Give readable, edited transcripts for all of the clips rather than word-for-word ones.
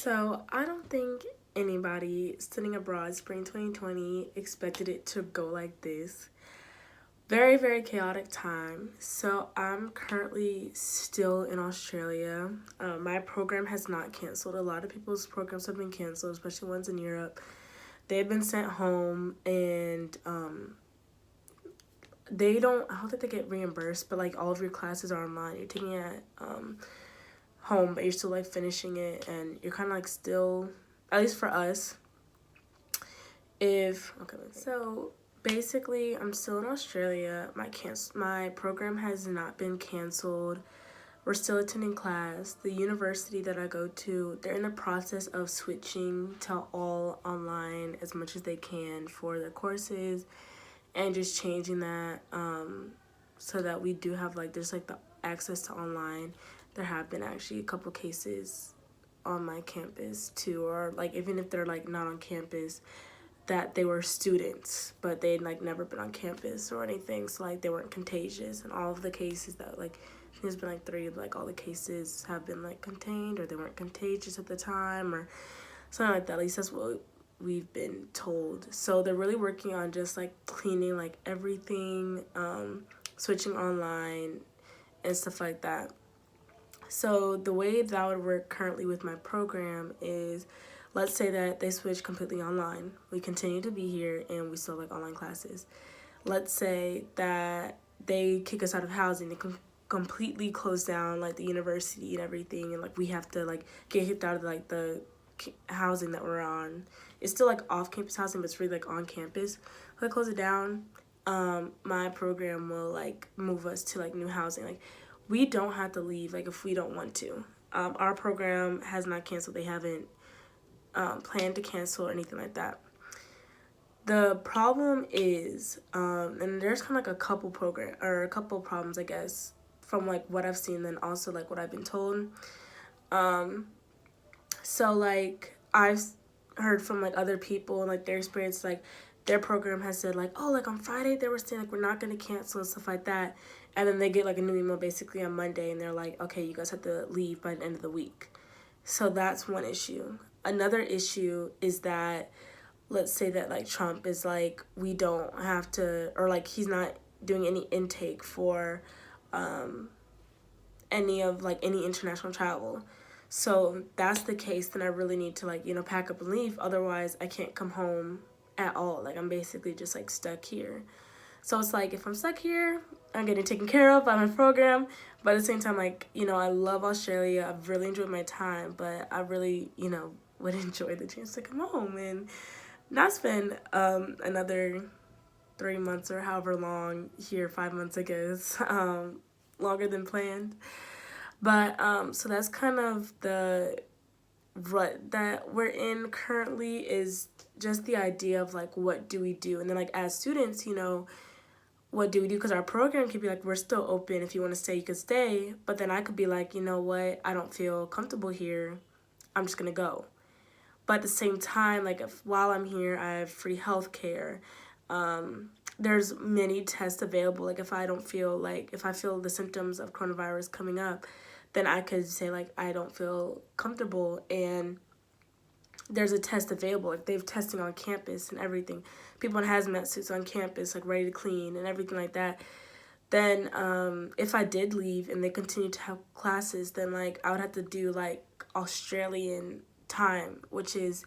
So I don't think anybody studying abroad spring 2020 expected it to go like this. Very, very chaotic time. So I'm currently still in Australia. My program has not canceled. A lot of people's programs have been canceled, especially ones in Europe. They've been sent home and they don't, I don't think they get reimbursed, but like all of your classes are online. You're taking it at home, but you're still like finishing it and you're kind of like still, at least for us, if okay so basically I'm still in Australia. My program has not been canceled. We're still attending class. The university that I go to, they're in the process of switching to all online as much as they can for their courses and just changing that so that we do have like there's like the access to online. There have been actually a couple cases on my campus too, or like even if they're like not on campus, that they were students but they'd like never been on campus or anything, so like they weren't contagious. And all of the cases that like there's been like three, like all the cases have been like contained or they weren't contagious at the time or something like that. At least that's what we've been told. So they're really working on just like cleaning like everything, switching online and stuff like that. So the way that would work currently with my program is, let's say that they switch completely online. We continue to be here and we still have like online classes. Let's say that they kick us out of housing. They completely close down like the university and everything, and like we have to like get kicked out of like the housing that we're on. It's still like off campus housing, but it's really like on campus. If they close it down, my program will like move us to like new housing. Like we don't have to leave like if we don't want to. Our program has not canceled. They haven't planned to cancel or anything like that. The problem is, and there's kind of like a couple problems, I guess, from like what I've seen, and also like what I've been told. So like I've heard from like other people and like their experience, like their program has said like, oh, like on Friday they were saying like we're not gonna cancel and stuff like that, and then they get like a new email basically on Monday and they're like, okay, you guys have to leave by the end of the week. So that's one issue. Another issue is that, let's say that like Trump is like, we don't have to, or like he's not doing any intake for any international travel. So that's the case, then I really need to like, pack up and leave. Otherwise I can't come home at all. Like I'm basically just like stuck here. So it's like if I'm stuck here, I'm getting taken care of by my program. But at the same time, like, I love Australia. I've really enjoyed my time, but I really, would enjoy the chance to come home and not spend another 3 months or however long here, 5 months, I guess, longer than planned. But so that's kind of the rut that we're in currently, is just the idea of like, what do we do? And then like as students, what do we do? Because our program could be like, we're still open. If you want to stay, you could stay. But then I could be like, you know what? I don't feel comfortable here. I'm just going to go. But at the same time, like while I'm here, I have free health care. There's many tests available. Like if I feel the symptoms of coronavirus coming up, then I could say like, I don't feel comfortable, and there's a test available. Like they have testing on campus and everything. People in hazmat suits on campus, like ready to clean and everything like that. Then if I did leave and they continue to have classes, then like I would have to do like Australian time, which is,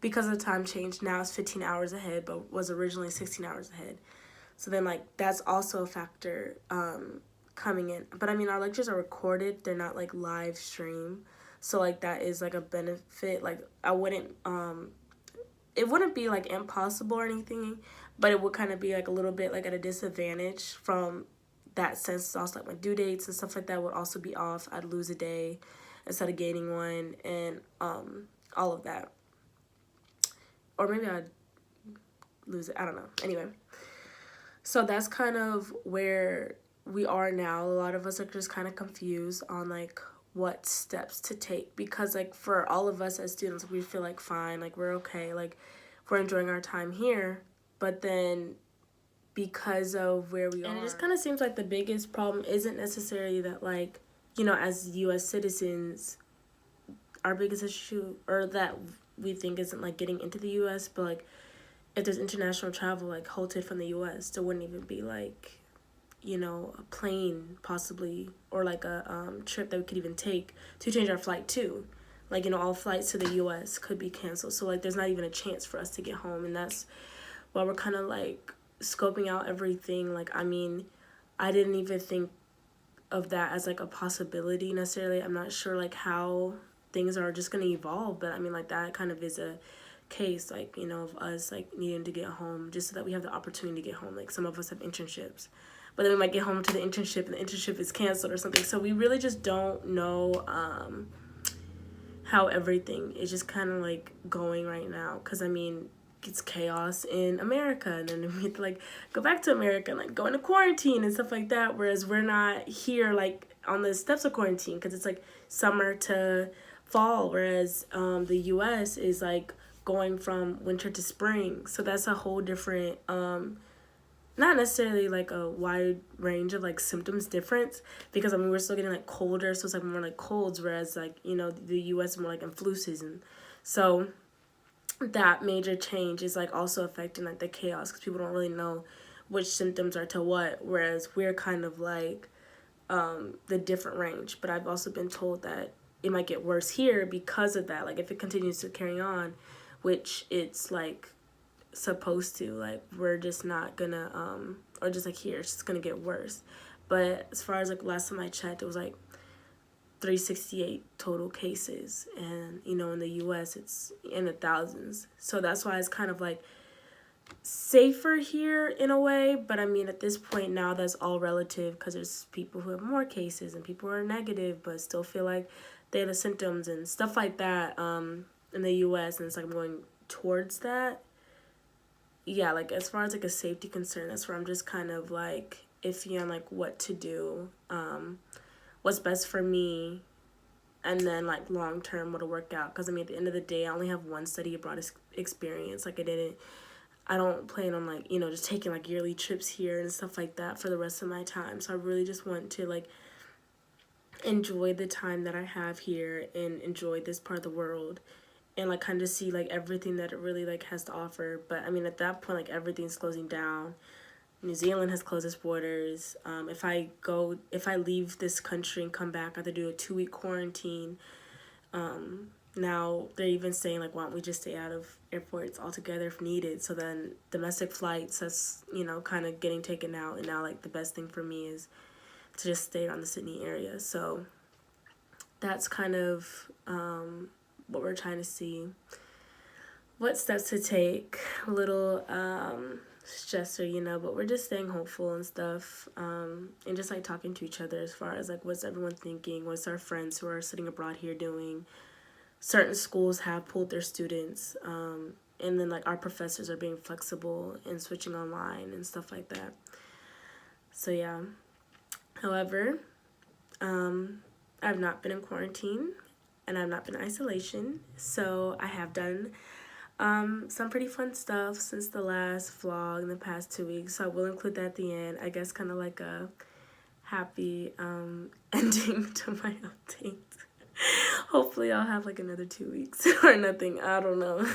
because of the time change, now it's 15 hours ahead, but was originally 16 hours ahead. So then like that's also a factor coming in. But I mean, our lectures are recorded. They're not like live stream. So like that is like a benefit. Like I wouldn't it wouldn't be like impossible or anything, but it would kind of be like a little bit like at a disadvantage from that sense. Also like my due dates and stuff like that would also be off. I'd lose a day instead of gaining one, and all of that. Or maybe I'd lose it. I don't know. Anyway, so that's kind of where we are now. A lot of us are just kind of confused on like what steps to take, because like for all of us as students, we feel like fine, like we're okay, like we're enjoying our time here. But then because of where we are, and it just kind of seems like the biggest problem isn't necessarily that like, as US citizens, our biggest issue, or that we think isn't like getting into the U.S., but like if there's international travel like halted from the U.S., there wouldn't even be like, you know, a plane possibly, or like a trip that we could even take to change our flight too. Like, you know, all flights to the U.S. could be canceled. So like there's not even a chance for us to get home, and that's why we're kind of like scoping out everything. Like, I mean, I didn't even think of that as like a possibility necessarily. I'm not sure like how things are just going to evolve, but I mean, like, that kind of is a case, like, you know, of us like needing to get home just so that we have the opportunity to get home. Like, some of us have internships, but then we might get home to the internship and the internship is canceled or something. So we really just don't know how everything is just kind of like going right now, because I mean, it's chaos in America, and then we have to like go back to America and like go into quarantine and stuff like that, whereas we're not here like on the steps of quarantine because it's like summer to fall, whereas the US is like going from winter to spring. So that's a whole different not necessarily like a wide range of like symptoms difference, because I mean, we're still getting like colder, so it's like more like colds, whereas like, you know, the US is more like in flu season. So that major change is like also affecting like the chaos, because people don't really know which symptoms are to what, whereas we're kind of like the different range. But I've also been told that it might get worse here because of that. Like, if it continues to carry on, which it's like supposed to, like, we're just not gonna or just like here, it's just gonna get worse. But as far as like last time I checked, it was like 368 total cases, and you know, in the US it's in the thousands. So that's why it's kind of like safer here in a way. But I mean, at this point now, that's all relative, because there's people who have more cases and people who are negative but still feel like they have the symptoms and stuff like that in the US, and it's like I'm going towards that. Yeah, like as far as like a safety concern, that's where I'm just kind of like iffy on like what to do, what's best for me, and then like long term what'll work out. Because I mean, at the end of the day, I only have one study abroad experience. Like, I don't plan on like, you know, just taking like yearly trips here and stuff like that for the rest of my time. So I really just want to like enjoy the time that I have here and enjoy this part of the world, and like kind of see like everything that it really like has to offer. But I mean, at that point, like, everything's closing down. New Zealand has closed its borders. If I leave this country and come back, I have to do a 2-week quarantine. Now they're even saying like, why don't we just stay out of airports altogether if needed? So then domestic flights, that's, you know, kind of getting taken out. And now like the best thing for me is to just stay around the Sydney area. So that's kind of what we're trying to see. What steps to take, a little stressor, you know, but we're just staying hopeful and stuff, and just like talking to each other as far as like what's everyone thinking, what's our friends who are sitting abroad here doing. Certain schools have pulled their students, and then like our professors are being flexible and switching online and stuff like that. So yeah, however, I've not been in quarantine and I've not been in isolation, so I have done some pretty fun stuff since the last vlog in the past 2 weeks, so I will include that at the end. I guess kind of like a happy ending to my update. Hopefully I'll have like another 2 weeks or nothing, I don't know.